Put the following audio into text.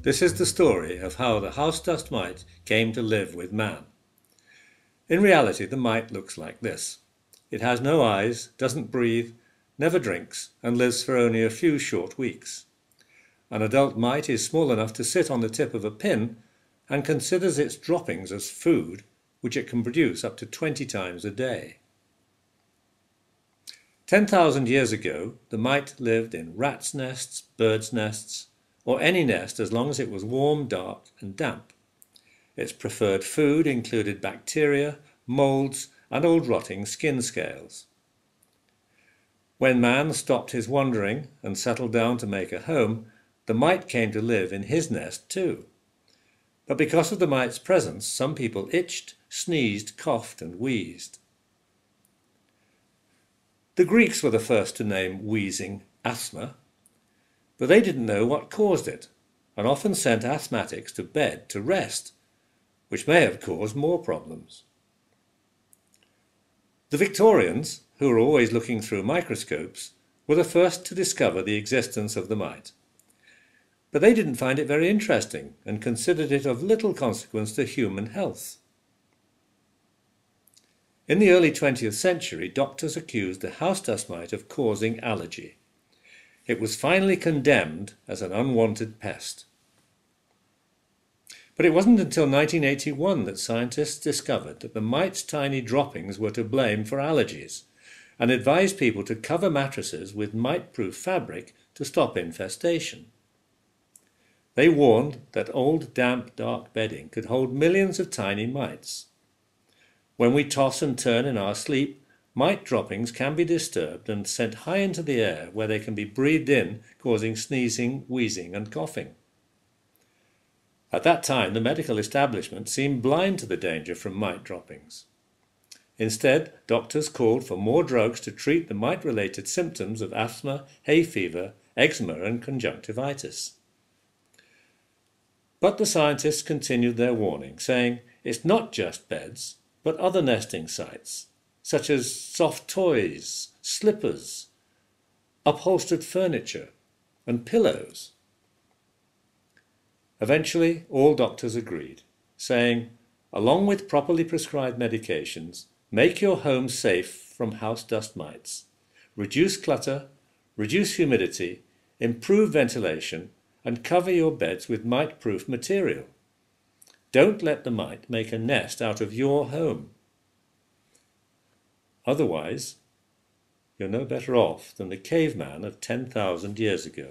This is the story of how the house dust mite came to live with man. In reality, the mite looks like this. It has no eyes, doesn't breathe, never drinks, and lives for only a few short weeks. An adult mite is small enough to sit on the tip of a pin and considers its droppings as food, which it can produce up to 20 times a day. 10,000 years ago, the mite lived in rats' nests, birds' nests, or any nest as long as it was warm, dark, and damp. Its preferred food included bacteria, molds, and old rotting skin scales. When man stopped his wandering and settled down to make a home, the mite came to live in his nest too. But because of the mite's presence, some people itched, sneezed, coughed, and wheezed. The Greeks were the first to name wheezing asthma, but they didn't know what caused it, and often sent asthmatics to bed to rest, which may have caused more problems. The Victorians, who were always looking through microscopes, were the first to discover the existence of the mite. But they didn't find it very interesting and considered it of little consequence to human health. In the early 20th century, doctors accused the house dust mite of causing allergy. It was finally condemned as an unwanted pest. But it wasn't until 1981 that scientists discovered that the mite's tiny droppings were to blame for allergies and advised people to cover mattresses with mite-proof fabric to stop infestation. They warned that old, damp, dark bedding could hold millions of tiny mites. When we toss and turn in our sleep, mite droppings can be disturbed and sent high into the air where they can be breathed in, causing sneezing, wheezing, and coughing. At that time, the medical establishment seemed blind to the danger from mite droppings. Instead, doctors called for more drugs to treat the mite-related symptoms of asthma, hay fever, eczema, and conjunctivitis. But the scientists continued their warning, saying it's not just beds, but other nesting sites, such as soft toys, slippers, upholstered furniture, and pillows. Eventually, all doctors agreed, saying, along with properly prescribed medications, make your home safe from house dust mites, reduce clutter, reduce humidity, improve ventilation, and cover your beds with mite-proof material. Don't let the mite make a nest out of your home. Otherwise, you're no better off than the caveman of 10,000 years ago.